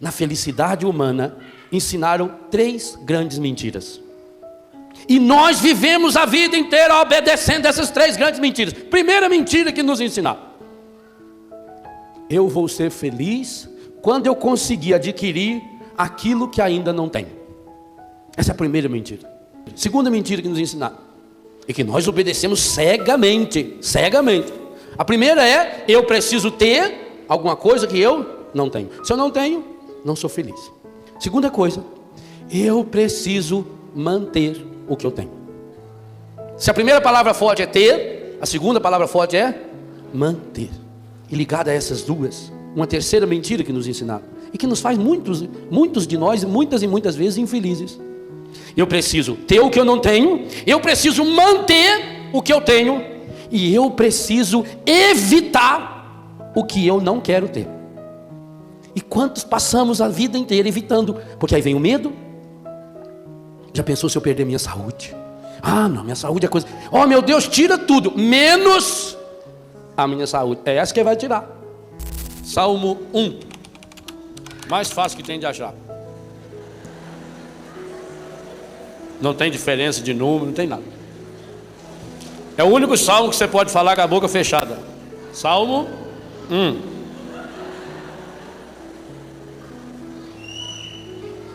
na felicidade humana, ensinaram 3 grandes mentiras. E nós vivemos a vida inteira obedecendo essas 3 grandes mentiras. Primeira mentira que nos ensinaram: eu vou ser feliz quando eu conseguir adquirir aquilo que ainda não tenho. Essa é a primeira mentira. Segunda mentira que nos ensinaram, e que nós obedecemos cegamente. A primeira é: eu preciso ter alguma coisa que eu não tenho. Se eu não tenho, não sou feliz. Segunda coisa: eu preciso manter o que eu tenho. Se a primeira palavra forte é ter, a segunda palavra forte é manter. E ligada a essas duas, uma terceira mentira que nos ensinaram, e que nos faz muitos de nós, muitas e muitas vezes, infelizes. Eu preciso ter o que eu não tenho, eu preciso manter o que eu tenho, e eu preciso evitar o que eu não quero ter. E quantos passamos a vida inteira evitando? Porque aí vem o medo. Já pensou se eu perder minha saúde? Ah, não, minha saúde é coisa... Oh, meu Deus, tira tudo, menos a minha saúde. É essa que vai tirar. Salmo 1. Mais fácil que tem de achar. Não tem diferença de número, não tem nada. É o único salmo que você pode falar com a boca fechada. Salmo 1.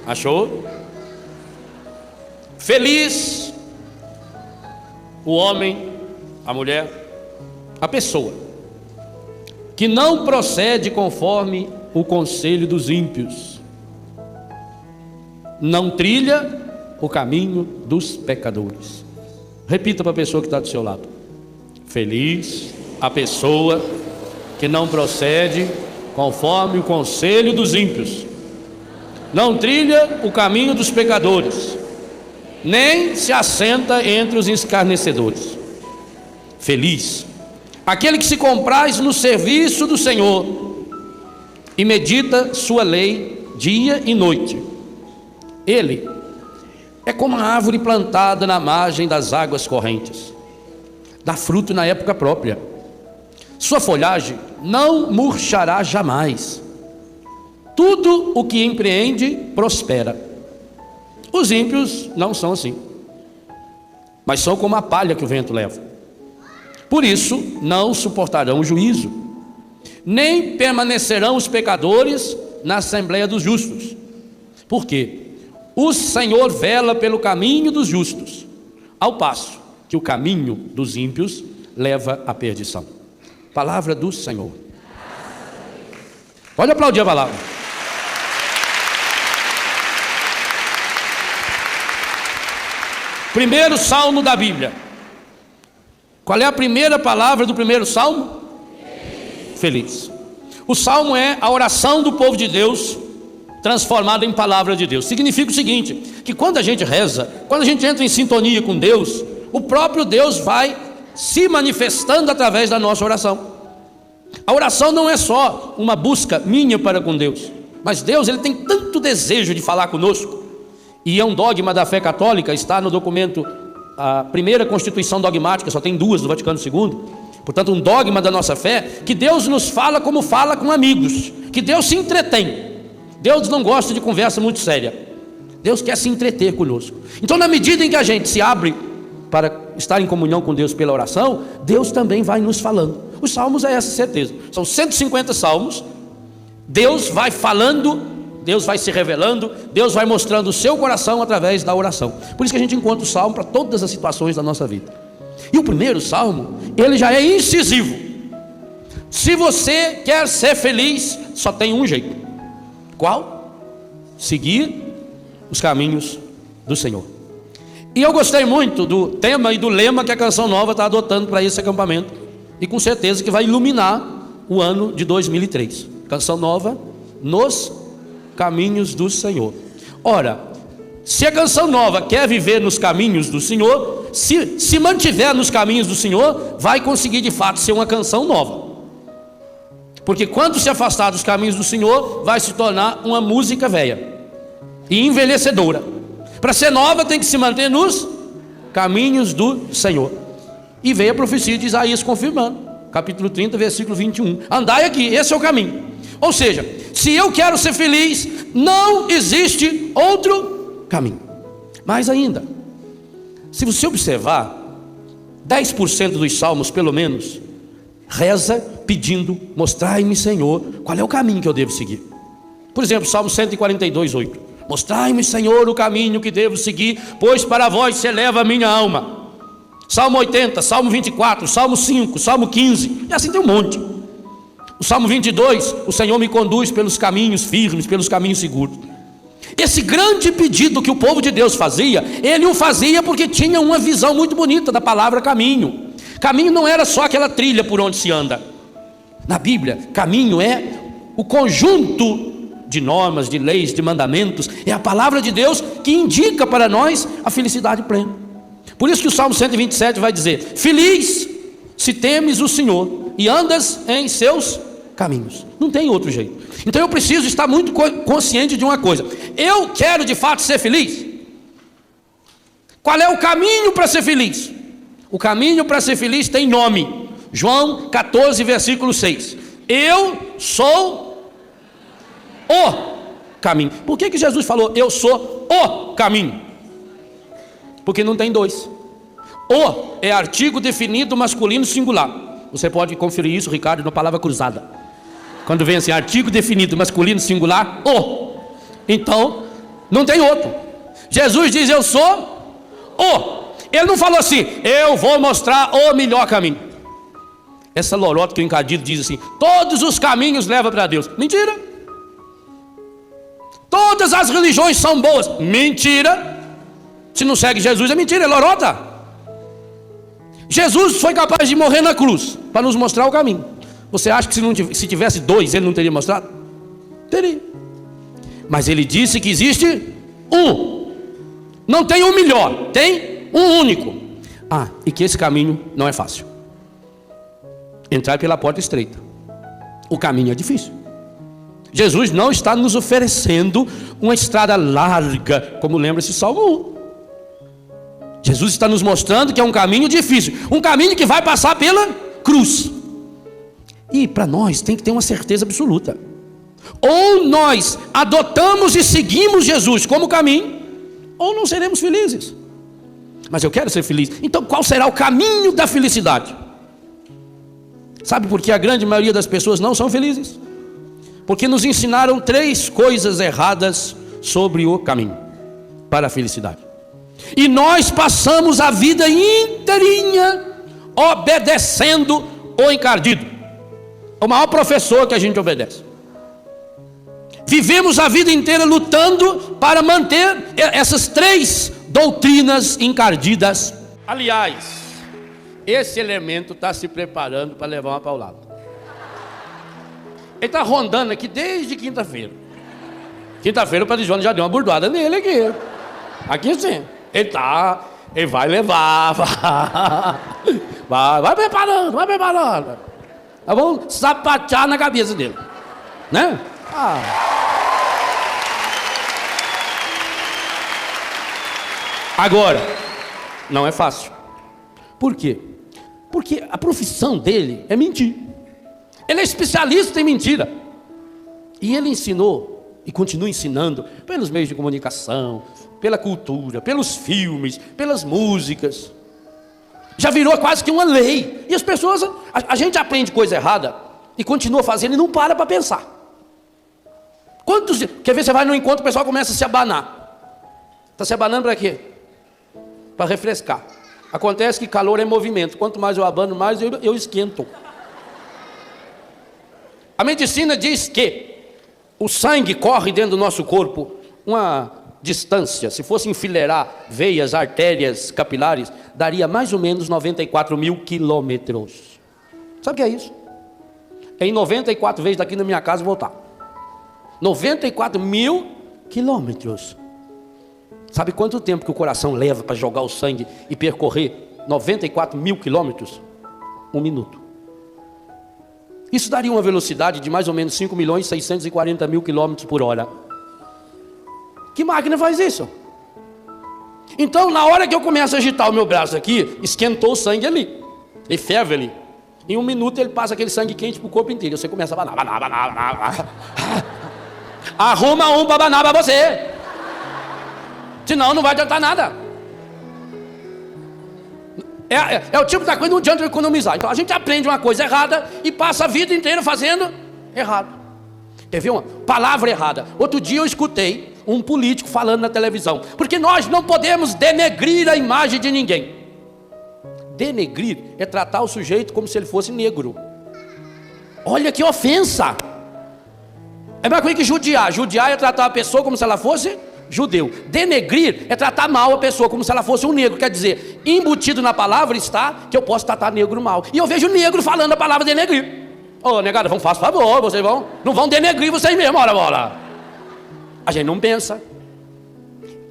Achou? Feliz o homem, a mulher, a pessoa que não procede conforme o conselho dos ímpios, não trilha o caminho dos pecadores. Repita para a pessoa que está do seu lado: feliz a pessoa que não procede conforme o conselho dos ímpios, não trilha o caminho dos pecadores, nem se assenta entre os escarnecedores. Feliz aquele que se compraz no serviço do Senhor e medita sua lei dia e noite. Ele é como a árvore plantada na margem das águas correntes, dá fruto na época própria, sua folhagem não murchará jamais. Tudo o que empreende prospera. Os ímpios não são assim, mas são como a palha que o vento leva. Por isso não suportarão o juízo, nem permanecerão os pecadores na assembleia dos justos. Por quê? O Senhor vela pelo caminho dos justos, ao passo que o caminho dos ímpios leva à perdição. Palavra do Senhor. Pode aplaudir a palavra. Primeiro salmo da Bíblia. Qual é a primeira palavra do primeiro salmo? Feliz. O salmo é a oração do povo de Deus transformada em palavra de Deus. Significa o seguinte, que quando a gente reza, quando a gente entra em sintonia com Deus, o próprio Deus vai se manifestando através da nossa oração. A oração não é só uma busca minha para com Deus, mas Deus, ele tem tanto desejo de falar conosco, e é um dogma da fé católica, está no documento, a primeira Constituição dogmática, só tem 2 do Vaticano II, portanto um dogma da nossa fé, que Deus nos fala como fala com amigos, que Deus se entretém. Deus não gosta de conversa muito séria, Deus quer se entreter conosco. Então, na medida em que a gente se abre para estar em comunhão com Deus pela oração, Deus também vai nos falando. Os salmos é essa certeza, são 150 salmos. Deus vai falando, Deus vai se revelando, Deus vai mostrando o seu coração através da oração. Por isso que a gente encontra o salmo para todas as situações da nossa vida. E o primeiro salmo, ele já é incisivo. Se você quer ser feliz, só tem um jeito. Qual? Seguir os caminhos do Senhor. E eu gostei muito do tema e do lema que a Canção Nova está adotando para esse acampamento, e com certeza que vai iluminar o ano de 2003. Canção Nova, nos caminhos do Senhor. Ora, se a Canção Nova quer viver nos caminhos do Senhor, se mantiver nos caminhos do Senhor, vai conseguir de fato ser uma canção nova. Porque quando se afastar dos caminhos do Senhor, vai se tornar uma música velha e envelhecedora. Para ser nova, tem que se manter nos caminhos do Senhor. E veio a profecia de Isaías confirmando, capítulo 30, versículo 21. Andai aqui, esse é o caminho. Ou seja, se eu quero ser feliz, não existe outro caminho. Mais ainda, se você observar, 10% dos salmos pelo menos reza pedindo: mostrai-me, Senhor, qual é o caminho que eu devo seguir. Por exemplo, Salmo 142:8: mostrai-me, Senhor, o caminho que devo seguir, pois para vós se eleva a minha alma. Salmo 80, Salmo 24, Salmo 5, Salmo 15, e assim tem um monte. O Salmo 22: o Senhor me conduz pelos caminhos firmes, pelos caminhos seguros. Esse grande pedido que o povo de Deus fazia, ele o fazia porque tinha uma visão muito bonita da palavra caminho. Caminho não era só aquela trilha por onde se anda. Na Bíblia, caminho é o conjunto de normas, de leis, de mandamentos. É a palavra de Deus que indica para nós a felicidade plena. Por isso que o Salmo 127 vai dizer: feliz se temes o Senhor e andas em seus caminhos. Não tem outro jeito. Então eu preciso estar muito consciente de uma coisa: eu quero de fato ser feliz. Qual é o caminho para ser feliz? O caminho para ser feliz tem nome. João 14, versículo 6: eu sou o caminho. Por que Jesus falou eu sou o caminho? Porque não tem dois. O é artigo definido masculino singular. Você pode conferir isso, Ricardo, na palavra cruzada. Quando vem assim, artigo definido masculino singular, o. Então, não tem outro. Jesus diz eu sou o. Ele não falou assim: eu vou mostrar o melhor caminho. Essa lorota que o encardido diz assim: todos os caminhos levam para Deus. Mentira. Todas as religiões são boas. Mentira. Se não segue Jesus é mentira, é lorota. Jesus foi capaz de morrer na cruz para nos mostrar o caminho. Você acha que se tivesse dois, ele não teria mostrado? Teria. Mas ele disse que existe um. Não tem um melhor, tem um único. E que esse caminho não é fácil. Entrar pela porta estreita. O caminho é difícil. Jesus não está nos oferecendo uma estrada larga, como lembra esse Salmo 1. Jesus está nos mostrando que é um caminho difícil, um caminho que vai passar pela cruz. E para nós tem que ter uma certeza absoluta: ou nós adotamos e seguimos Jesus como caminho, ou não seremos felizes. Mas eu quero ser feliz. Então qual será o caminho da felicidade? Sabe por que a grande maioria das pessoas não são felizes? Porque nos ensinaram 3 coisas erradas sobre o caminho para a felicidade. E nós passamos a vida inteirinha obedecendo o encardido, o maior professor que a gente obedece. Vivemos a vida inteira lutando para manter essas 3 doutrinas encardidas. Aliás, esse elemento está se preparando para levar uma paulada. Ele está rondando aqui desde quinta-feira. Quinta-feira o Padre João já deu uma burdoada nele aqui. Aqui sim. Ele vai levar. Vai preparando, vai preparando. Nós vamos sapatear na cabeça dele, né? Agora, não é fácil. Por quê? Porque a profissão dele é mentir. Ele é especialista em mentira. E ele ensinou e continua ensinando pelos meios de comunicação, pela cultura, pelos filmes, pelas músicas. Já virou quase que uma lei. E as pessoas, a gente aprende coisa errada e continua fazendo e não para pensar. Quer ver, você vai no encontro, o pessoal começa a se abanar. Está se abanando para quê? Para refrescar. Acontece que calor é movimento. Quanto mais eu abano, mais eu esquento. A medicina diz que o sangue corre dentro do nosso corpo uma distância. Se fosse enfileirar veias, artérias, capilares, daria mais ou menos 94 mil quilômetros. Sabe o que é isso? É em 94 vezes daqui na minha casa voltar. 94 mil quilômetros. Sabe quanto tempo que o coração leva para jogar o sangue e percorrer 94 mil quilômetros? 1 minuto. Isso daria uma velocidade de mais ou menos 5.640.000 quilômetros por hora. Que máquina faz isso? Então, na hora que eu começo a agitar o meu braço aqui, esquentou o sangue ali. Ele ferve ali. Em 1 minuto ele passa aquele sangue quente pro corpo inteiro. Você começa a banar. Arruma um para banar para você. Senão não vai adiantar nada. É o tipo da coisa que não adianta economizar. Então a gente aprende uma coisa errada e passa a vida inteira fazendo errado. Quer ver uma palavra errada? Outro dia eu escutei um político falando na televisão. Porque nós não podemos denegrir a imagem de ninguém. Denegrir é tratar o sujeito como se ele fosse negro. Olha que ofensa. É mais coisa que judiar. Judiar é tratar a pessoa como se ela fosse judeu. Denegrir é tratar mal a pessoa como se ela fosse um negro. Quer dizer, embutido na palavra está que eu posso tratar negro mal. E eu vejo negro falando a palavra denegrir. Ô, negada, faça favor, vocês não vão denegrir vocês mesmos, ora bola. A gente não pensa.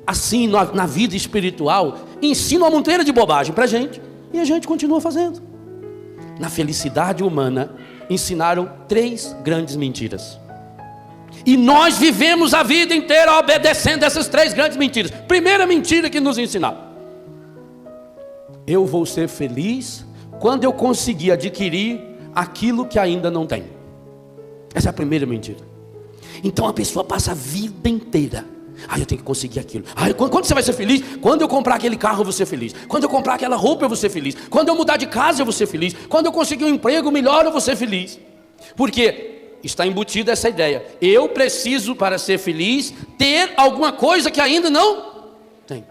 Assim, na vida espiritual, ensina uma monteira de bobagem pra gente. E a gente continua fazendo. Na felicidade humana, ensinaram 3 grandes mentiras. E nós vivemos a vida inteira obedecendo essas 3 grandes mentiras. Primeira mentira que nos ensinaram: eu vou ser feliz quando eu conseguir adquirir aquilo que ainda não tenho. Essa é a primeira mentira. Então a pessoa passa a vida inteira: eu tenho que conseguir aquilo. Quando você vai ser feliz? Quando eu comprar aquele carro eu vou ser feliz. Quando eu comprar aquela roupa eu vou ser feliz. Quando eu mudar de casa eu vou ser feliz. Quando eu conseguir um emprego melhor eu vou ser feliz. Porque está embutida essa ideia: eu preciso, para ser feliz, ter alguma coisa que ainda não tenho.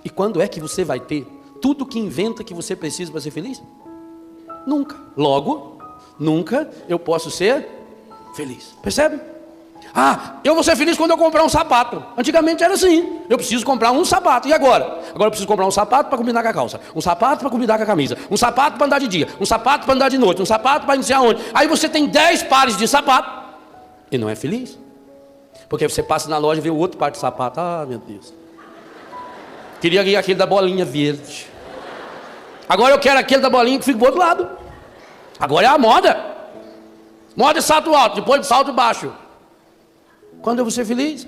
E quando é que você vai ter tudo que inventa que você precisa para ser feliz? Nunca. Logo, nunca eu posso ser feliz. Percebe? Eu vou ser feliz quando eu comprar um sapato. Antigamente era assim: eu preciso comprar um sapato. E agora? Agora eu preciso comprar um sapato para combinar com a calça, um sapato para combinar com a camisa, um sapato para andar de dia, um sapato para andar de noite, um sapato para iniciar onde. Aí você tem 10 pares de sapato e não é feliz. Porque você passa na loja e vê o outro par de sapato. Meu Deus, queria ir aquele da bolinha verde. Agora eu quero aquele da bolinha que fica do outro lado. Agora é a moda. Moda é salto alto, depois de salto baixo. Quando eu vou ser feliz?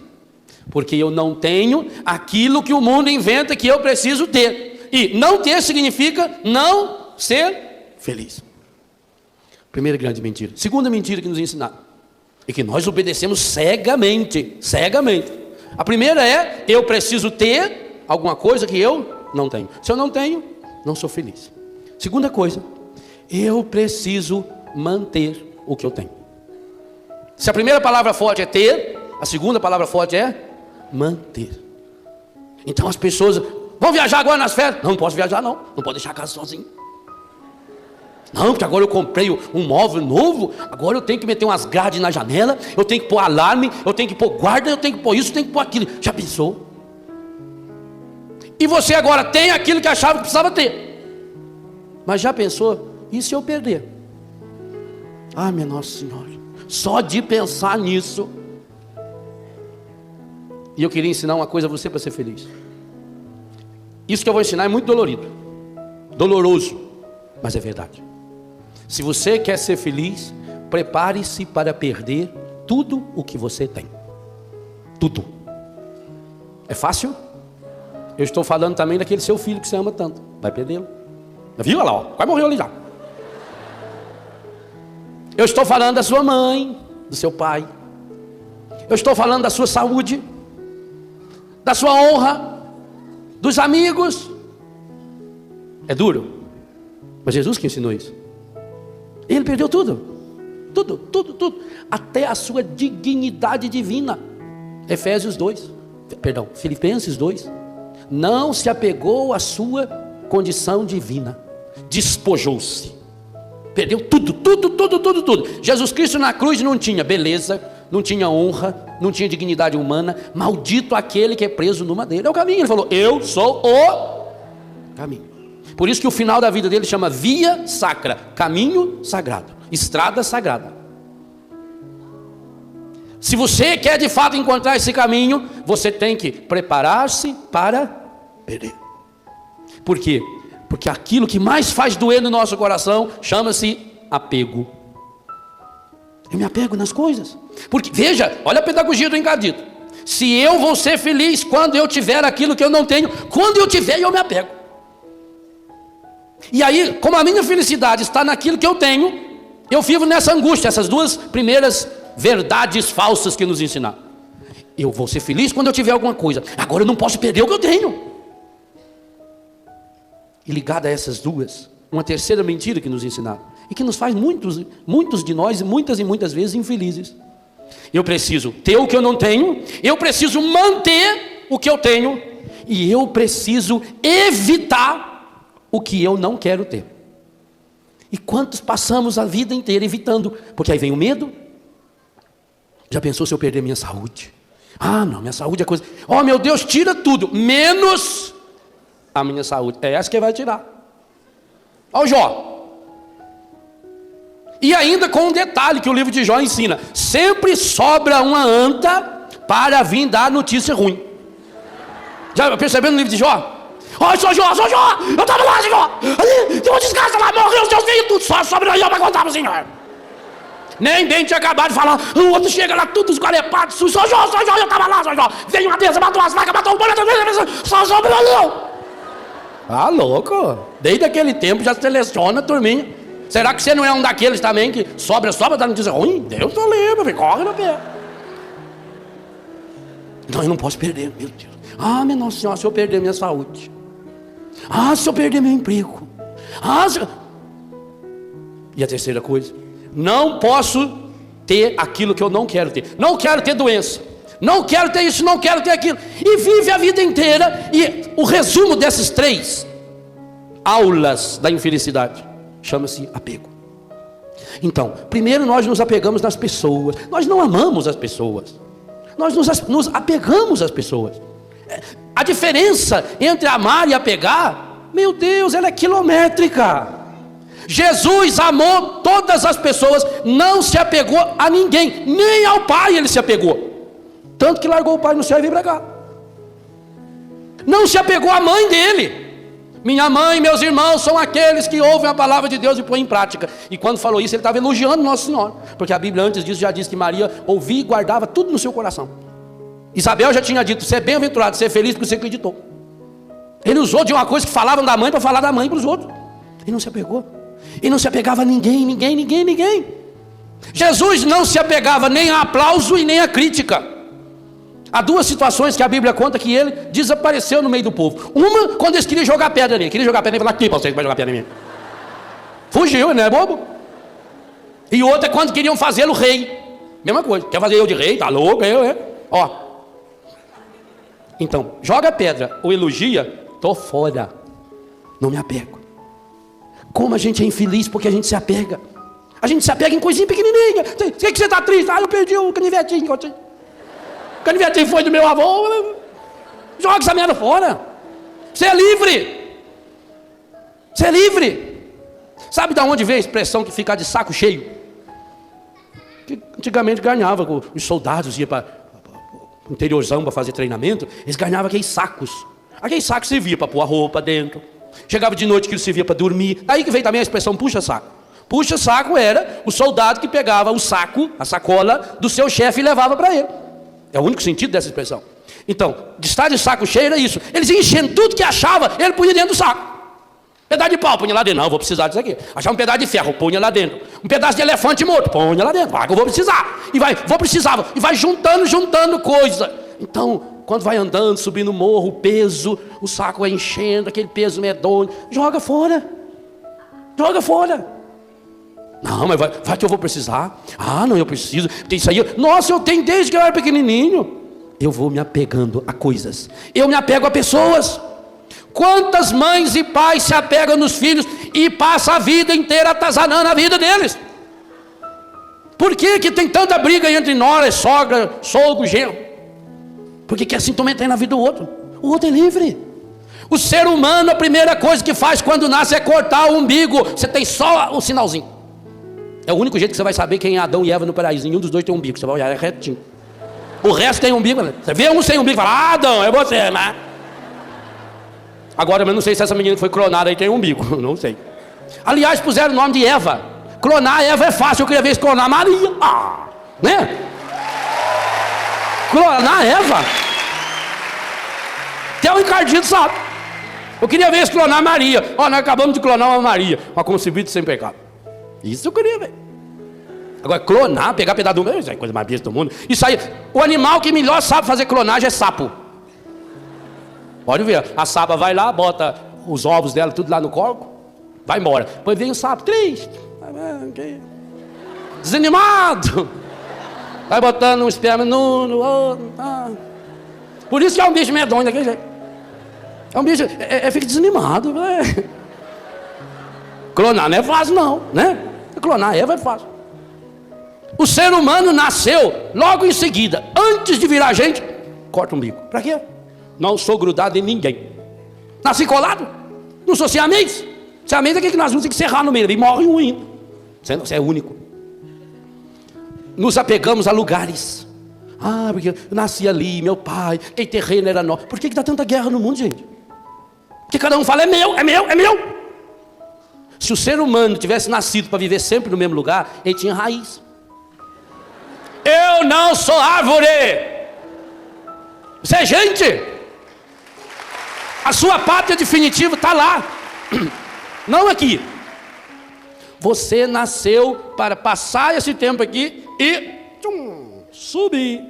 Porque eu não tenho aquilo que o mundo inventa que eu preciso ter. E não ter significa não ser feliz. Primeira grande mentira. Segunda mentira que nos ensinaram é que nós obedecemos cegamente. Cegamente. A primeira é: eu preciso ter alguma coisa que eu não tenho. Se eu não tenho, não sou feliz. Segunda coisa: eu preciso manter o que eu tenho. Se a primeira palavra forte é ter, a segunda palavra forte é manter. Então as pessoas vão viajar agora nas férias. Não posso viajar não pode deixar a casa sozinho. Não, porque agora eu comprei um móvel novo, agora eu tenho que meter umas grades na janela, eu tenho que pôr alarme, eu tenho que pôr guarda, eu tenho que pôr isso, eu tenho que pôr aquilo. Já pensou? E você agora tem aquilo que achava que precisava ter. Mas já pensou? E se eu perder? Minha Nossa Senhora, só de pensar nisso. E eu queria ensinar uma coisa a você para ser feliz. Isso que eu vou ensinar é muito dolorido, doloroso, mas é verdade. Se você quer ser feliz, prepare-se para perder tudo o que você tem. Tudo. É fácil? Eu estou falando também daquele seu filho que você ama tanto. Vai perdê-lo. Viu? Olha lá, quase morreu ali já. Eu estou falando da sua mãe, do seu pai. Eu estou falando da sua saúde, da sua honra, dos amigos. É duro, mas Jesus que ensinou isso. Ele perdeu tudo, até a sua dignidade divina. Filipenses 2. Não se apegou à sua condição divina, despojou-se, perdeu tudo. Jesus Cristo na cruz não tinha beleza, não tinha honra, não tinha dignidade humana. Maldito aquele que é preso no madeiro. É o caminho. Ele falou: eu sou o caminho. Por isso que o final da vida dele chama via sacra, caminho sagrado, estrada sagrada. Se você quer de fato encontrar esse caminho, você tem que preparar-se para perder. Por quê? Porque aquilo que mais faz doer no nosso coração chama-se apego. Eu me apego nas coisas. Porque, veja, olha a pedagogia do encadito. Se eu vou ser feliz quando eu tiver aquilo que eu não tenho, quando eu tiver eu me apego. E aí, como a minha felicidade está naquilo que eu tenho, eu vivo nessa angústia. Essas duas primeiras verdades falsas que nos ensinaram. Eu vou ser feliz quando eu tiver alguma coisa. Agora eu não posso perder o que eu tenho. E ligada a essas duas, uma terceira mentira que nos ensinaram. E que nos faz muitos de nós, e muitas vezes, infelizes. Eu preciso ter o que eu não tenho. Eu preciso manter o que eu tenho. E eu preciso evitar o que eu não quero ter. E quantos passamos a vida inteira evitando? Porque aí vem o medo. Já pensou se eu perder minha saúde? Ah, não, minha saúde é coisa... Oh, meu Deus, tira tudo, menos a minha saúde. É essa que vai tirar. Olha o Jó. E ainda com um detalhe que o livro de Jó ensina. Sempre sobra uma anta para vir dar notícia ruim. Já percebeu no livro de Jó? Ó, sou Jó, eu estava lá, Jó. Ali, tem uma desgraça lá, morreu os seus filhos, tudo só sobra eu para contar para o Senhor. Nem bem tinha acabado de falar, o outro chega lá, tudo esgualepados, sou Jó, eu estava lá, sou Jó. Veio uma dessa, matou as vacas, matou o boi, só sobra eu. Ah, louco. Desde aquele tempo já seleciona a turminha. Será que você não é um daqueles também que sobra, dá notícia ruim? Deus tô livre, corre no pé. Não, eu não posso perder, meu Deus. Ah, minha Nossa Senhora, se eu perder minha saúde. Ah, se eu perder meu emprego. Ah, se... E a terceira coisa, não posso ter aquilo que eu não quero ter. Não quero ter doença. Não quero ter isso, não quero ter aquilo. E vive a vida inteira. E o resumo dessas 3 aulas da infelicidade chama-se apego. Então, primeiro nós nos apegamos nas pessoas. Nós não amamos as pessoas. Nós nos apegamos às pessoas. A diferença entre amar e apegar, meu Deus, ela é quilométrica. Jesus amou todas as pessoas, não se apegou a ninguém, nem ao Pai ele se apegou. Tanto que largou o Pai no céu e veio para cá. Não se apegou à mãe dele. Minha mãe e meus irmãos são aqueles que ouvem a palavra de Deus e põem em prática. E quando falou isso, ele estava elogiando Nossa Senhora. Porque a Bíblia antes disso já diz que Maria ouvia e guardava tudo no seu coração. Isabel já tinha dito, você é bem-aventurado, você é feliz porque você acreditou. Ele usou de uma coisa que falavam da mãe para falar da mãe para os outros. Ele não se apegou. Ele não se apegava a ninguém. Jesus não se apegava nem a aplauso e nem a crítica. Há 2 situações que a Bíblia conta que ele desapareceu no meio do povo. Uma, quando eles queriam jogar pedra nele. Queria jogar pedra nele e falar, aqui para vocês vai jogar pedra em mim. Fugiu, não é bobo? E outra é quando queriam fazê-lo rei. Mesma coisa, quer fazer eu de rei? Tá louco? Ó. Então, joga pedra ou elogia, tô fora. Não me apego. Como a gente é infeliz porque a gente se apega. A gente se apega em coisinha pequenininha. Sei que você está triste. Ah, eu perdi o canivetinho. O canivetinho foi do meu avô. Joga essa merda fora. Você é livre. Você é livre. Sabe de onde veio a expressão que ficar de saco cheio? Que antigamente ganhava, os soldados iam para o interiorzão para fazer treinamento, eles ganhavam aqueles sacos. Aqueles sacos servia para pôr a roupa dentro. Chegava de noite que ele servia para dormir. Daí que veio também a expressão puxa-saco. Puxa-saco era o soldado que pegava o saco, a sacola do seu chefe e levava para ele. É o único sentido dessa expressão. Então, de estar de saco cheio era isso. Eles enchendo tudo que achava, ele punha dentro do saco. Pedaço de pau, punha lá dentro. Não, eu vou precisar disso aqui. Achava um pedaço de ferro, punha lá dentro. Um pedaço de elefante morto, punha lá dentro. Que eu vou precisar. E vai juntando coisa. Então, quando vai andando, subindo o morro, o peso, o saco vai enchendo, aquele peso medonho. Joga fora. Não, mas vai que eu vou precisar. Ah, não, eu preciso. Tem isso aí. Nossa, eu tenho desde que eu era pequenininho. Eu vou me apegando a coisas. Eu me apego a pessoas. Quantas mães e pais se apegam nos filhos e passam a vida inteira atazanando a vida deles? Por que tem tanta briga entre nora, sogra, sogro, genro? Porque quer se intrometer na vida do outro. O outro é livre. O ser humano, a primeira coisa que faz quando nasce é cortar o umbigo. Você tem só o sinalzinho. É o único jeito que você vai saber quem é Adão e Eva no paraíso. Nenhum dos dois tem umbigo. Você vai olhar, é retinho. O resto tem umbigo. Você vê um sem umbigo e fala, ah, Adão, é você, né? Agora eu não sei se essa menina que foi clonada aí tem umbigo. Não sei. Aliás, puseram o nome de Eva. Clonar Eva é fácil. Eu queria ver se clonar Maria. Ah, né? Clonar Eva. Até o Ricardinho sabe. Eu queria ver eles clonar Maria. Ó, nós acabamos de clonar uma Maria, uma concebida sem pecado. Isso eu queria ver. Agora, clonar, pegar pedaço do meu, isso é a coisa mais besta do mundo. Isso aí, o animal que melhor sabe fazer clonagem é sapo. Pode ver, a sapa vai lá, bota os ovos dela tudo lá no corpo, vai embora. Depois vem o sapo, triste, desanimado. Vai botando um esperma no outro. Por isso que é um bicho medonho daquele jeito. É um bicho, fica desanimado. Clonar não é fácil não, né? Clonar é fácil. O ser humano nasceu logo em seguida, antes de virar gente, corta o umbigo. Para quê? Não sou grudado em ninguém. Nasci colado? Não sou siamês? Siamês é aquele que nós vamos ter que serrar no meio e morre um indo. Você é único. Nos apegamos a lugares. Porque eu nasci ali, meu pai, aquele terreno era nosso. Por que dá tanta guerra no mundo, gente? Porque cada um fala, é meu, é meu, é meu. Se o ser humano tivesse nascido para viver sempre no mesmo lugar, ele tinha raiz. Eu não sou árvore. Você é gente. A sua pátria definitiva está lá. Não aqui. Você nasceu para passar esse tempo aqui e subir.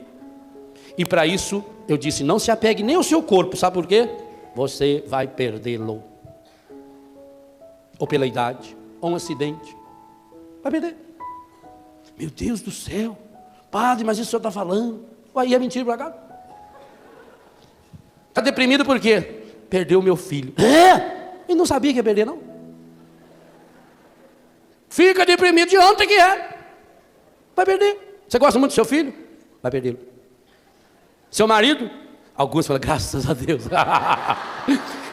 E para isso, eu disse, não se apegue nem ao seu corpo. Sabe por quê? Você vai perdê-lo. Ou pela idade, ou um acidente. Vai perder. Meu Deus do céu. Padre, mas isso o senhor está falando? Aí é mentira para cá. Está deprimido por quê? Perdeu meu filho. Ele não sabia que ia perder, não. Fica deprimido de ontem que é. Vai perder. Você gosta muito do seu filho? Vai perdê-lo. Seu marido? Alguns falam, graças a Deus.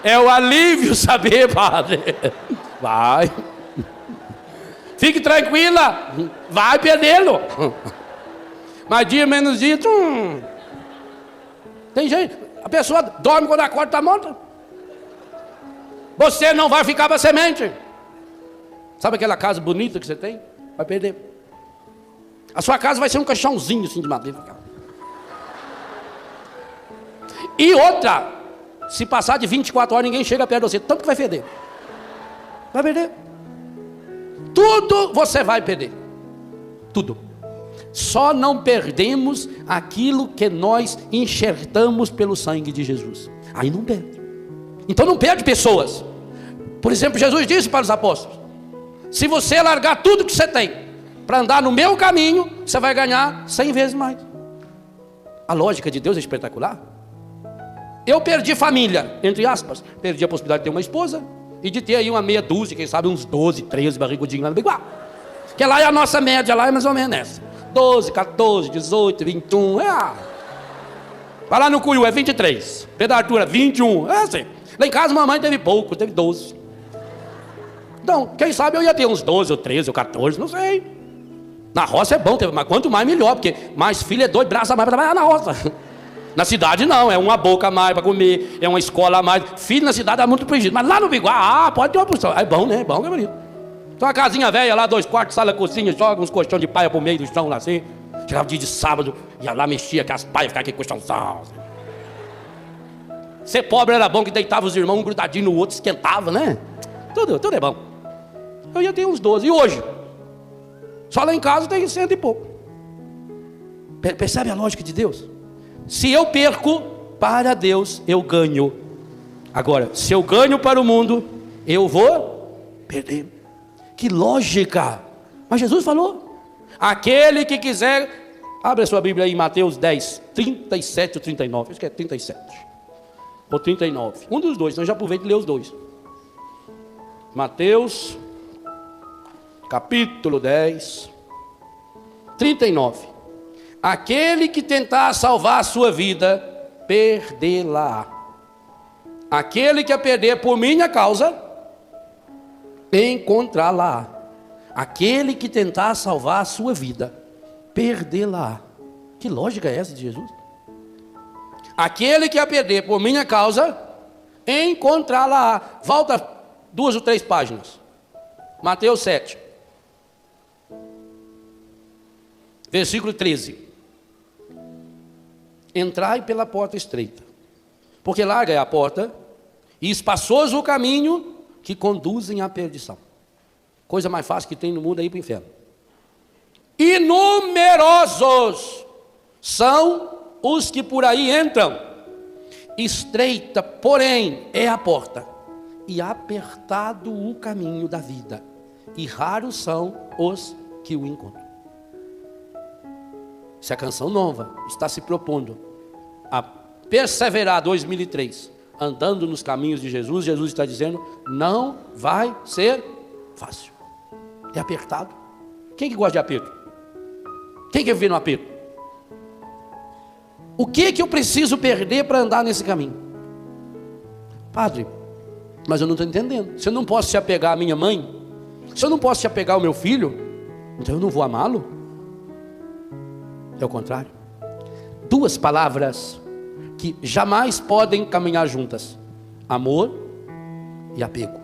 É o alívio saber, padre. Vai. Fique tranquila. Vai perdê-lo. Mais dia, menos dia. Tem gente. A pessoa dorme quando acorda, está morta. Você não vai ficar para semente. Sabe aquela casa bonita que você tem? Vai perder. A sua casa vai ser um caixãozinho assim de madeira. E outra, se passar de 24 horas, ninguém chega perto de você, tanto que vai feder. Vai perder. Tudo você vai perder. Tudo. Só não perdemos aquilo que nós enxertamos pelo sangue de Jesus. Aí não perde. Então não perde pessoas. Por exemplo, Jesus disse para os apóstolos, se você largar tudo que você tem para andar no meu caminho, você vai ganhar 100 vezes mais. A lógica de Deus é espetacular. Eu perdi família, entre aspas. Perdi a possibilidade de ter uma esposa e de ter aí uma meia dúzia, quem sabe uns 12, 13 barrigudinhos lá no Biguá. Que lá é a nossa média, lá é mais ou menos essa. 12, 14, 18, 21, Vai lá no Cuiú, é 23. Pedro Arthur, 21, é assim. Lá em casa, mamãe teve pouco, teve 12. Então, quem sabe eu ia ter uns 12, ou 13, ou 14, não sei. Na roça é bom, mas quanto mais melhor, porque mais filho é 2 braços a mais para trabalhar na roça. Na cidade não, é uma boca a mais para comer, é uma escola a mais. Filho na cidade dá muito prejuízo, mas lá no Biguá, pode ter uma porção. É bom, né? É bom, é bonito. Então uma casinha velha lá, 2 quartos, sala, cozinha, joga uns colchão de paia pro meio do chão lá assim. Chegava dia de sábado, ia lá, mexia com as paias, ficava aquele colchãozão. Ser pobre era bom, que deitava os irmãos um grudadinho no outro, esquentava, né? Tudo é bom. Eu ia ter uns 12, e hoje? Só lá em casa tem 100 e pouco. Percebe a lógica de Deus? Se eu perco, para Deus eu ganho. Agora, se eu ganho para o mundo, eu vou perder. Que lógica! Mas Jesus falou, aquele que quiser, abre a sua Bíblia aí em Mateus 10, 37 ou 39, acho que é 37, ou 39, um dos dois, então já aproveito e lê os dois. Mateus, capítulo 10, 39. Aquele que tentar salvar a sua vida, perdê-la. Aquele que a perder por minha causa, encontrá-la. Aquele que tentar salvar a sua vida, perdê-la. Que lógica é essa de Jesus? Aquele que a perder por minha causa, encontrá-la. Volta 2 ou 3 páginas. Mateus 7. Versículo 13. Entrai pela porta estreita, porque larga é a porta e espaçoso o caminho que conduzem à perdição. Coisa mais fácil que tem no mundo é ir para o inferno. E numerosos são os que por aí entram. Estreita, porém, é a porta, e apertado o caminho da vida, e raros são os que o encontram. Se a Canção Nova está se propondo a perseverar 2003, andando nos caminhos de Jesus, Jesus está dizendo, não vai ser fácil. É apertado. Quem que gosta de aperto? Quem quer viver no aperto? O que eu preciso perder para andar nesse caminho? Padre, mas eu não estou entendendo. Se eu não posso se apegar à minha mãe, se eu não posso se apegar ao meu filho, então eu não vou amá-lo? É o contrário. Duas palavras que jamais podem caminhar juntas: amor e apego.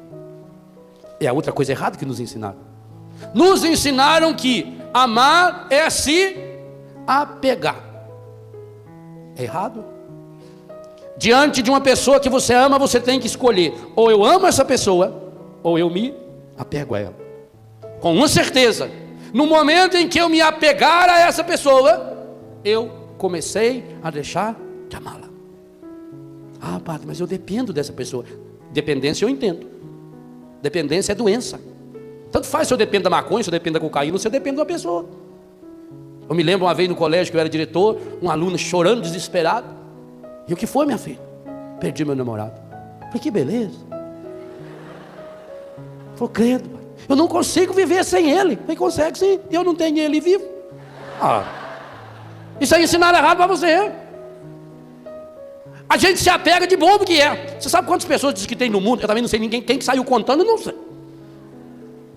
É a outra coisa errada que nos ensinaram. Nos ensinaram que amar é se apegar. É errado. Diante de uma pessoa que você ama, você tem que escolher: ou eu amo essa pessoa, ou eu me apego a ela. Com uma certeza, no momento em que eu me apegar a essa pessoa, eu comecei a deixar de amá-la. Ah, padre, mas eu dependo dessa pessoa. Dependência eu entendo. Dependência é doença. Tanto faz se eu dependo da maconha, se eu dependo da cocaína, se eu dependo de uma pessoa. Eu me lembro uma vez no colégio que eu era diretor, um aluno chorando, desesperado. E o que foi, minha filha? Perdi meu namorado. Falei, que beleza. Falei, credo, pai, eu não consigo viver sem ele. Falei, consegue sim, eu não tenho ele vivo. Isso aí ensinaram errado para você. A gente se apega de bobo que é. Você sabe quantas pessoas diz que tem no mundo? Eu também não sei ninguém, quem que saiu contando, eu não sei.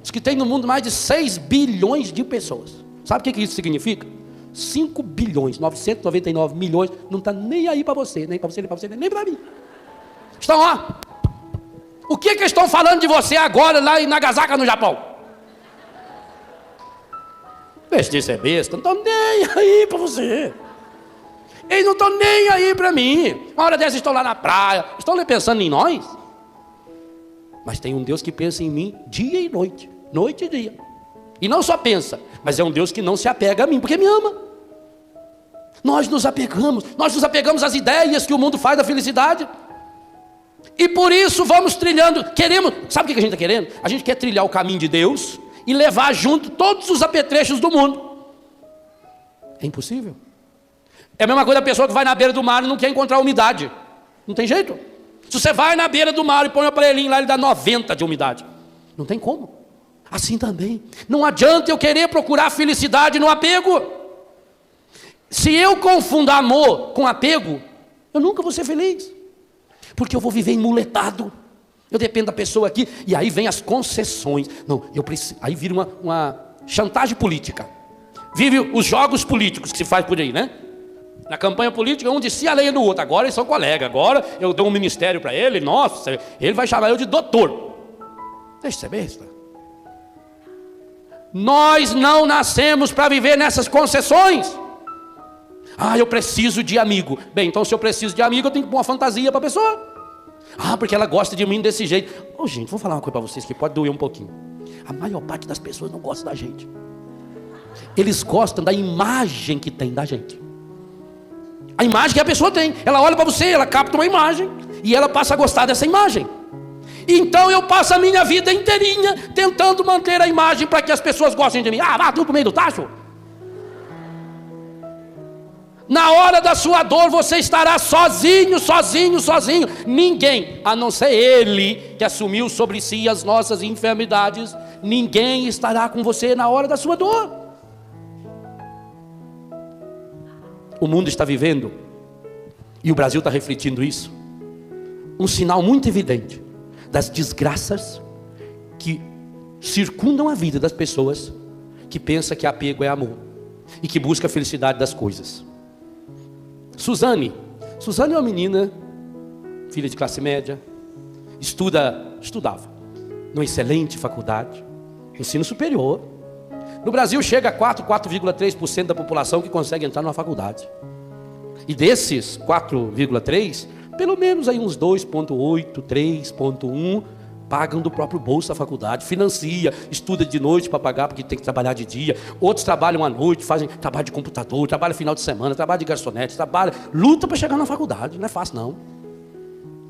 Diz que tem no mundo mais de 6 bilhões de pessoas. Sabe o que isso significa? 5 bilhões, 999 milhões, não está nem aí para você, nem para você, nem para você, nem para mim. Estão lá. O que estão falando de você agora lá em Nagasaki, no Japão? Besta é besta, não estão nem aí para você. Eles não estão nem aí para mim. Uma hora dessas estão lá na praia, estão pensando em nós. Mas tem um Deus que pensa em mim dia e noite, noite e dia. E não só pensa, mas é um Deus que não se apega a mim, porque me ama. Nós nos apegamos às ideias que o mundo faz da felicidade. E por isso vamos trilhando, sabe o que a gente está querendo? A gente quer trilhar o caminho de Deus e levar junto todos os apetrechos do mundo. É impossível. É a mesma coisa da pessoa que vai na beira do mar e não quer encontrar umidade. Não tem jeito. Se você vai na beira do mar e põe um aparelhinho lá, ele dá 90 de umidade. Não tem como. Assim também, não adianta eu querer procurar felicidade no apego. Se eu confundo amor com apego, eu nunca vou ser feliz, porque eu vou viver emuletado. Eu dependo da pessoa aqui, e aí vem as concessões. Não, eu preciso. Aí vira uma chantagem política. Vive os jogos políticos que se faz por aí, né? Na campanha política, um descia a lenha do outro. Agora eles são colegas, agora eu dou um ministério para ele, nossa, ele vai chamar eu de doutor. Deixa de ser besta. Nós não nascemos para viver nessas concessões. Ah, eu preciso de amigo. Bem, então se eu preciso de amigo, eu tenho que pôr uma fantasia para a pessoa. Ah, porque ela gosta de mim desse jeito. Gente, vou falar uma coisa para vocês que pode doer um pouquinho. A maior parte das pessoas não gosta da gente. Eles gostam da imagem que tem da gente. A imagem que a pessoa tem. Ela olha para você, ela capta uma imagem e ela passa a gostar dessa imagem. Então eu passo a minha vida inteirinha tentando manter a imagem para que as pessoas gostem de mim. Ah, vá tudo pro meio do tacho. Na hora da sua dor você estará sozinho. Ninguém, a não ser Ele que assumiu sobre si as nossas enfermidades, ninguém estará com você na hora da sua dor. O mundo está vivendo, e o Brasil está refletindo isso, um sinal muito evidente das desgraças que circundam a vida das pessoas que pensam que apego é amor e que busca a felicidade das coisas. Suzane é uma menina, filha de classe média, estudava numa excelente faculdade, ensino superior. No Brasil chega a 4,3% da população que consegue entrar numa faculdade. E desses 4,3%, pelo menos aí uns 2,8, 3,1, pagam do próprio bolso a faculdade, financia, estuda de noite para pagar, porque tem que trabalhar de dia. Outros trabalham à noite, fazem trabalho de computador, trabalham final de semana, trabalho de garçonete, luta para chegar na faculdade, não é fácil não.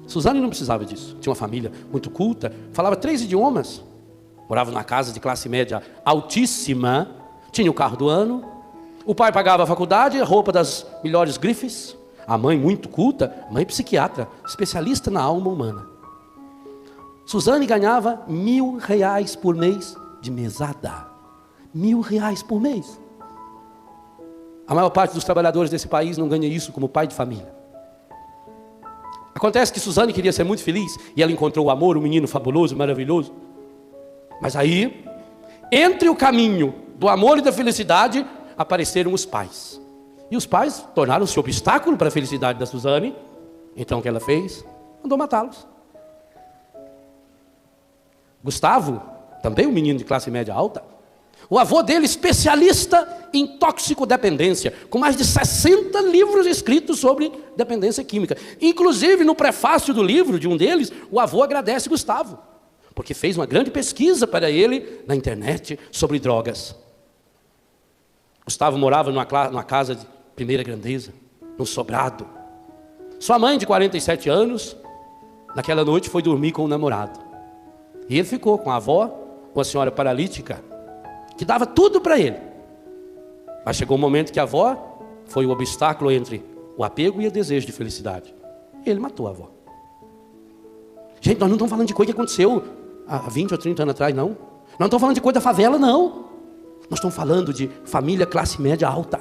Suzane não precisava disso, tinha uma família muito culta, falava 3 idiomas, morava numa casa de classe média altíssima, tinha o carro do ano, o pai pagava a faculdade, a roupa das melhores grifes, a mãe muito culta, mãe psiquiatra, especialista na alma humana. Suzane ganhava R$1.000 por mês de mesada. R$1.000 por mês. A maior parte dos trabalhadores desse país não ganha isso como pai de família. Acontece que Suzane queria ser muito feliz e ela encontrou o amor, um menino fabuloso, maravilhoso. Mas aí, entre o caminho do amor e da felicidade, apareceram os pais. E os pais tornaram-se obstáculo para a felicidade da Suzane. Então o que ela fez? Mandou matá-los. Gustavo, também um menino de classe média alta, o avô dele especialista em toxicodependência, com mais de 60 livros escritos sobre dependência química. Inclusive no prefácio do livro, de um deles, o avô agradece Gustavo, porque fez uma grande pesquisa para ele na internet sobre drogas. Gustavo morava numa casa de primeira grandeza, num sobrado. Sua mãe, de 47 anos, naquela noite foi dormir com o namorado. E ele ficou com a avó, uma senhora paralítica, que dava tudo para ele. Mas chegou um momento que a avó foi o obstáculo entre o apego e o desejo de felicidade. Ele matou a avó. Gente, nós não estamos falando de coisa que aconteceu há 20 ou 30 anos atrás, não. Nós não estamos falando de coisa da favela, não. Nós estamos falando de família classe média alta,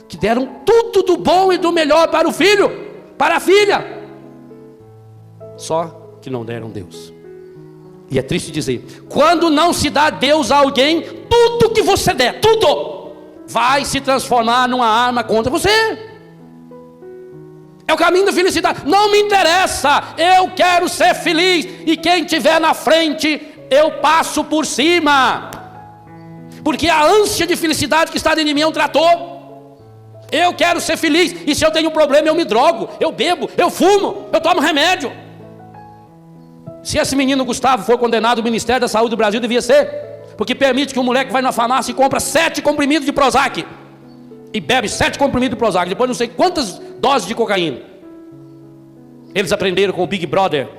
que deram tudo do bom e do melhor para o filho, para a filha. Só que não deram Deus. E é triste dizer, quando não se dá Deus a alguém, tudo que você der, tudo, vai se transformar numa arma contra você. É o caminho da felicidade. Não me interessa, eu quero ser feliz. E quem estiver na frente, eu passo por cima. Porque a ânsia de felicidade que está dentro de mim é um trator. Eu quero ser feliz. E se eu tenho um problema, eu me drogo, eu bebo, eu fumo, eu tomo remédio. Se esse menino Gustavo for condenado, o Ministério da Saúde do Brasil devia ser, porque permite que um moleque vai na farmácia e compra 7 comprimidos de Prozac e bebe 7 comprimidos de Prozac, depois não sei quantas doses de cocaína. Eles aprenderam com o Big Brother,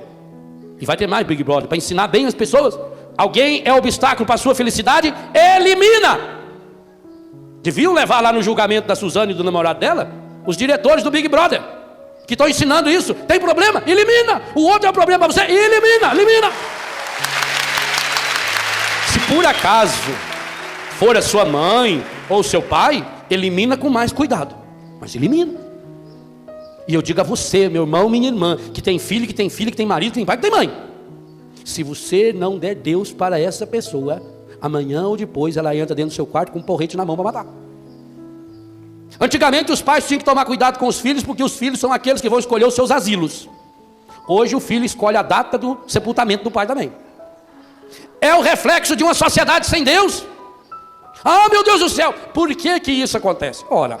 e vai ter mais Big Brother, para ensinar bem as pessoas. Alguém é obstáculo para a sua felicidade, elimina. Deviam levar lá no julgamento da Suzane e do namorado dela os diretores do Big Brother, que estão ensinando isso. Tem problema? Elimina. O outro é o problema para você? Elimina. Se por acaso for a sua mãe ou seu pai, elimina com mais cuidado. Mas elimina. E eu digo a você, meu irmão, minha irmã, que tem filho, que tem filha, que tem marido, que tem pai, que tem mãe. Se você não der Deus para essa pessoa, amanhã ou depois ela entra dentro do seu quarto com um porrete na mão para matar. Antigamente os pais tinham que tomar cuidado com os filhos, porque os filhos são aqueles que vão escolher os seus asilos. Hoje o filho escolhe a data do sepultamento do pai também. É o reflexo de uma sociedade sem Deus. Ah, meu Deus do céu, por que que isso acontece? Ora,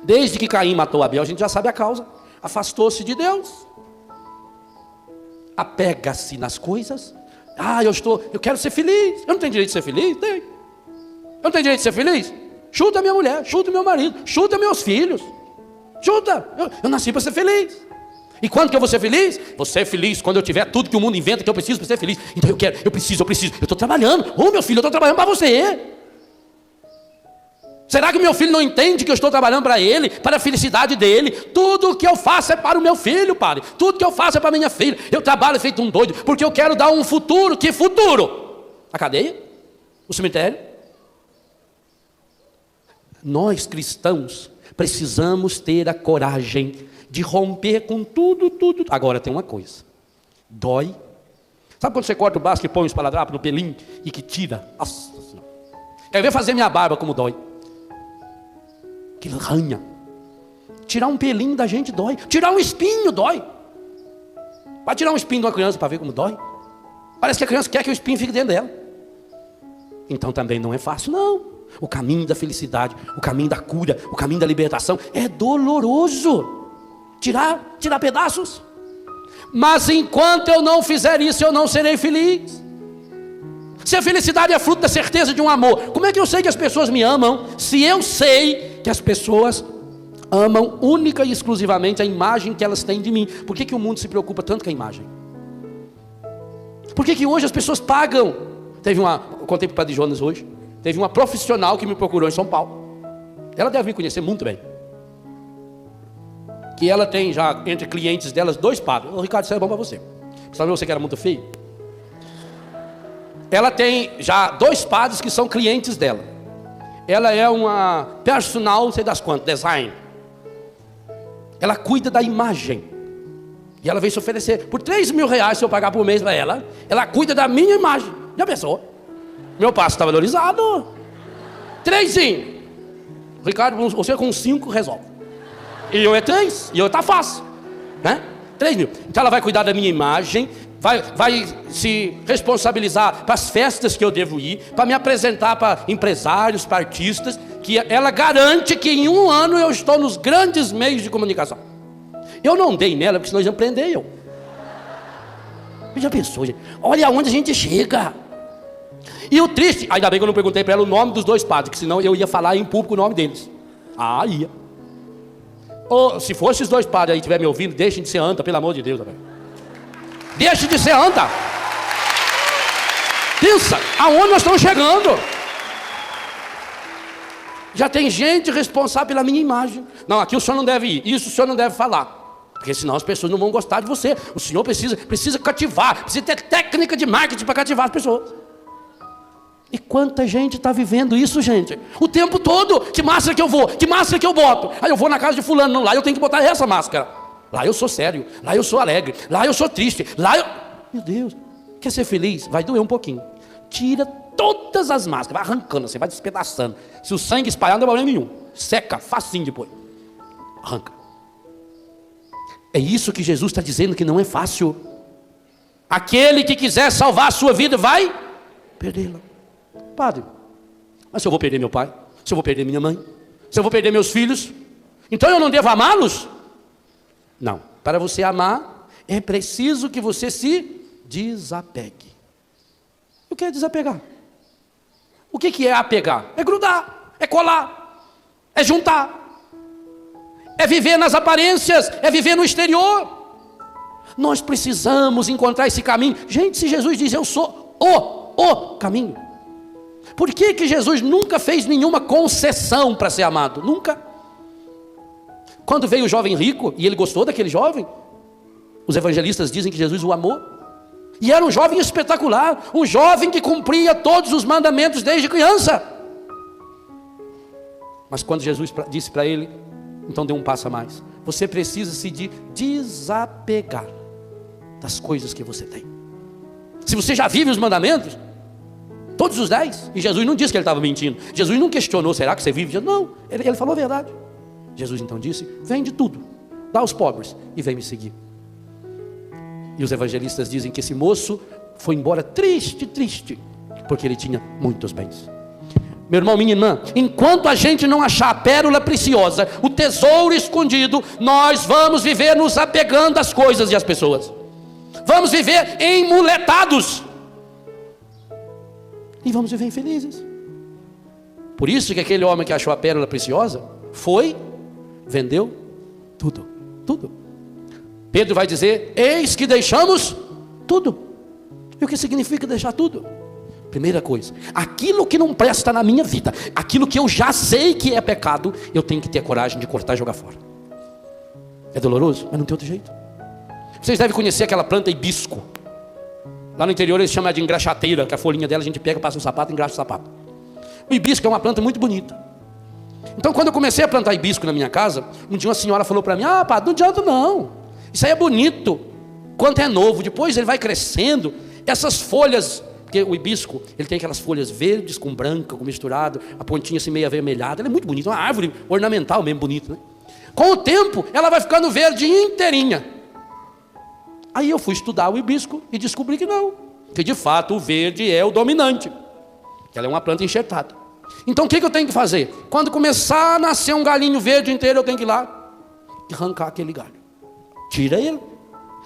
desde que Caim matou Abel, a gente já sabe a causa. Afastou-se de Deus. Apega-se nas coisas. Ah, eu quero ser feliz. Eu não tenho direito de ser feliz? Tenho. Eu não tenho direito de ser feliz? Chuta minha mulher, chuta meu marido, chuta meus filhos. Chuta. Eu nasci para ser feliz. E quando que eu vou ser feliz? Vou ser feliz quando eu tiver tudo que o mundo inventa que eu preciso para ser feliz. Então eu preciso. Eu estou trabalhando. Ô meu filho, eu estou trabalhando para você. Será que meu filho não entende que eu estou trabalhando para ele, para a felicidade dele? Tudo o que eu faço é para o meu filho, padre. Tudo que eu faço é para a minha filha. Eu trabalho feito um doido, porque eu quero dar um futuro. Que futuro? A cadeia? O cemitério? Nós cristãos precisamos ter a coragem de romper com tudo. Agora tem uma coisa. Dói. Sabe quando você corta o braço e põe um esparadrapo no pelinho e que tira? Nossa Senhora. Quer ver fazer minha barba como dói? Que ranha. Tirar um pelinho da gente dói. Tirar um espinho dói. Vai tirar um espinho de uma criança para ver como dói? Parece que a criança quer que o espinho fique dentro dela. Então também não é fácil, não. O caminho da felicidade, o caminho da cura, o caminho da libertação é doloroso. tirar pedaços. Mas enquanto eu não fizer isso, eu não serei feliz. Se a felicidade é fruto da certeza de um amor, como é que eu sei que as pessoas me amam, se eu sei que as pessoas amam única e exclusivamente a imagem que elas têm de mim? Por que o mundo se preocupa tanto com a imagem? Por que hoje as pessoas pagam? Eu contei para o Padre Jonas hoje, teve uma profissional que me procurou em São Paulo. Ela deve me conhecer muito bem. Que ela tem já, entre clientes delas, 2 padres. Ô Ricardo, isso é bom para você. Sabe você que era muito feio? Ela tem já 2 padres que são clientes dela. Ela é uma personal, não sei das quantas, design. Ela cuida da imagem. E ela veio se oferecer por R$3.000 se eu pagar por mês para ela. Ela cuida da minha imagem. Já pensou? Meu passo está valorizado. 3. Ricardo, você com 5 resolve. E eu é 3, e eu tá fácil, né? 3 mil. Então ela vai cuidar da minha imagem, vai se responsabilizar para as festas que eu devo ir, para me apresentar para empresários, para artistas, que ela garante que em 1 ano eu estou nos grandes meios de comunicação. Eu não dei nela, porque senão eles iam prender eu. Já pensou, gente? Olha aonde a gente chega. E o triste, ainda bem que eu não perguntei para ela o nome dos 2 padres, que senão eu ia falar em público o nome deles. Ah, ia. Ou, se fosse os 2 padres aí estiver me ouvindo, deixem de ser anta, pelo amor de Deus. Deixem de ser anta. Pensa, aonde nós estamos chegando? Já tem gente responsável pela minha imagem. Não, aqui o senhor não deve ir, isso o senhor não deve falar, porque senão as pessoas não vão gostar de você. O senhor precisa cativar, precisa ter técnica de marketing para cativar as pessoas. E quanta gente está vivendo isso, gente? O tempo todo. Que máscara que eu vou? Que máscara que eu boto? Aí eu vou na casa de fulano. Não, lá eu tenho que botar essa máscara. Lá eu sou sério. Lá eu sou alegre. Lá eu sou triste. Lá eu... Meu Deus. Quer ser feliz? Vai doer um pouquinho. Tira todas as máscaras. Vai arrancando, você vai despedaçando. Se o sangue espalhar, não tem problema nenhum. Seca, facinho depois. Arranca. É isso que Jesus está dizendo, que não é fácil. Aquele que quiser salvar a sua vida, vai perdê-la. Padre, mas se eu vou perder meu pai, se eu vou perder minha mãe, se eu vou perder meus filhos, então eu não devo amá-los? Não, para você amar, é preciso que você se desapegue. O que é desapegar? O que é apegar? É grudar, é colar, é juntar, é viver nas aparências, é viver no exterior. Nós precisamos encontrar esse caminho. Gente, se Jesus diz, eu sou o caminho, por que Jesus nunca fez nenhuma concessão para ser amado? Nunca. Quando veio o jovem rico, e ele gostou daquele jovem, os evangelistas dizem que Jesus o amou. E era um jovem espetacular, um jovem que cumpria todos os mandamentos desde criança. Mas quando Jesus disse para ele, então deu um passo a mais. Você precisa se desapegar das coisas que você tem. Se você já vive os mandamentos, todos os 10, e Jesus não disse que ele estava mentindo. Jesus não questionou, será que você vive? Não, ele falou a verdade. Jesus então disse, vende tudo, dá aos pobres e vem me seguir. E os evangelistas dizem que esse moço foi embora triste, porque ele tinha muitos bens. Meu irmão, minha irmã, enquanto a gente não achar a pérola preciosa, o tesouro escondido, nós vamos viver nos apegando às coisas e às pessoas. Vamos viver emuletados. E vamos viver infelizes. Por isso que aquele homem que achou a pérola preciosa vendeu tudo. Pedro vai dizer, eis que deixamos tudo. E o que significa deixar tudo? Primeira coisa, aquilo que não presta na minha vida, aquilo que eu já sei que é pecado, eu tenho que ter a coragem de cortar e jogar fora. É doloroso, mas não tem outro jeito. Vocês devem conhecer aquela planta hibisco. Lá no interior eles chamam de engraxateira, que a folhinha dela a gente pega, passa um sapato e engraxa o sapato. O hibisco é uma planta muito bonita. Então quando eu comecei a plantar hibisco na minha casa, um dia uma senhora falou para mim, padre, não adianta não. Isso aí é bonito, quando é novo, depois ele vai crescendo, essas folhas, porque o hibisco, ele tem aquelas folhas verdes com branca, com misturado, a pontinha assim meio avermelhada, ele é muito bonito, uma árvore ornamental mesmo, bonito, né? Com o tempo, ela vai ficando verde inteirinha. Aí eu fui estudar o hibisco e descobri que não, que de fato o verde é o dominante, que ela é uma planta enxertada. Então o que eu tenho que fazer? Quando começar a nascer um galinho verde inteiro, eu tenho que ir lá e arrancar aquele galho. tira ele.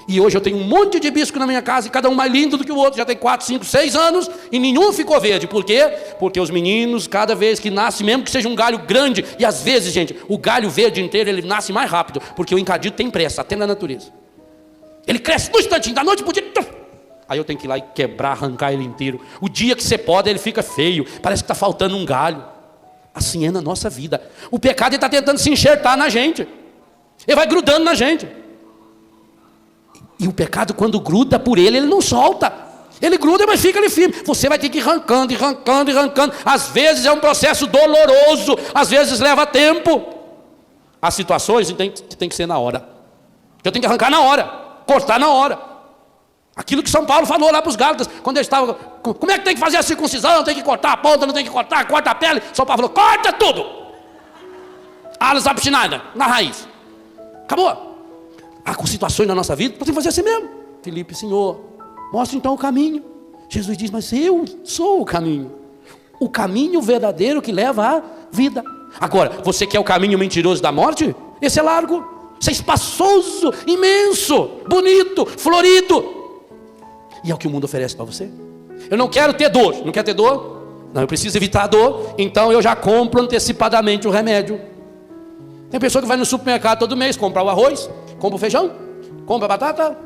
E hoje eu tenho um monte de hibisco na minha casa, e cada um mais lindo do que o outro, já tem 4, 5, 6 anos, e nenhum ficou verde. Por quê? Porque os meninos, cada vez que nasce, mesmo que seja um galho grande, e às vezes, gente, o galho verde inteiro, ele nasce mais rápido, porque o encadido tem pressa, até na natureza. Ele cresce no instantinho, da noite pro dia. Aí eu tenho que ir lá e quebrar, arrancar ele inteiro. O dia que você pode, ele fica feio, parece que está faltando um galho. Assim é na nossa vida. O pecado está tentando se enxertar na gente, ele vai grudando na gente. E o pecado, quando gruda por ele não solta. Ele gruda, mas fica ali firme. Você vai ter que ir arrancando, arrancando, arrancando. Às vezes é um processo doloroso, às vezes leva tempo. As situações tem que ser na hora. Eu tenho que arrancar na hora, cortar na hora. Aquilo que São Paulo falou lá para os Gálatas, quando ele estava, como é que tem que fazer a circuncisão? Tem que cortar a ponta, não tem que cortar, corta a pele. São Paulo falou, corta tudo. Alas abstinadas, na raiz. Acabou. Com situações na nossa vida, nós temos que fazer assim mesmo. Filipe, Senhor, mostra então o caminho. Jesus diz, mas eu sou o caminho. O caminho verdadeiro que leva à vida. Agora, você quer o caminho mentiroso da morte? Esse é largo, esse é espaçoso, imenso, bonito, florido. E é o que o mundo oferece para você. Eu não quero ter dor. Não quer ter dor? Não, eu preciso evitar a dor. Então eu já compro antecipadamente o remédio. Tem pessoa que vai no supermercado todo mês, compra o arroz, compra o feijão, compra a batata,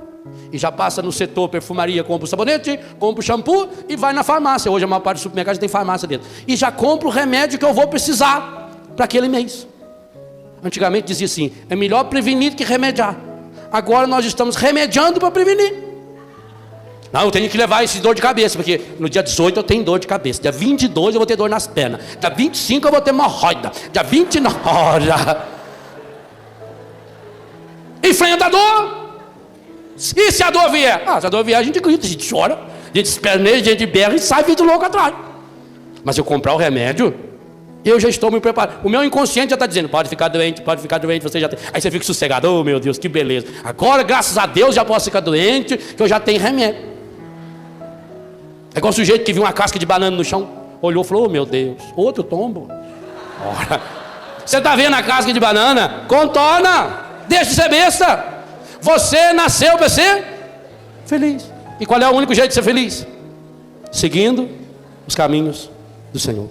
e já passa no setor perfumaria, compra o sabonete, compra o shampoo e vai na farmácia. Hoje a maior parte dos supermercados tem farmácia dentro. E já compra o remédio que eu vou precisar para aquele mês. Antigamente dizia assim, é melhor prevenir que remediar. Agora nós estamos remediando para prevenir. Não, eu tenho que levar esse dor de cabeça, porque no dia 18 eu tenho dor de cabeça. Dia 22 eu vou ter dor nas pernas. Dia 25 eu vou ter hemorroida. Dia 29... Enfrenta a dor. E se a dor vier? Se a dor vier a gente grita, a gente chora, a gente esperneia, a gente berra e sai feito louco atrás. Mas eu comprar o remédio, eu já estou me preparando. O meu inconsciente já está dizendo, pode ficar doente, você já tem. Aí você fica sossegado, oh meu Deus, que beleza. Agora, graças a Deus, já posso ficar doente, que eu já tenho remédio. É igual o sujeito que viu uma casca de banana no chão, olhou e falou, oh meu Deus, outro tombo. Ora, você está vendo a casca de banana? Contorna, deixa de ser besta. Você nasceu para ser feliz. E qual é o único jeito de ser feliz? Seguindo os caminhos do Senhor.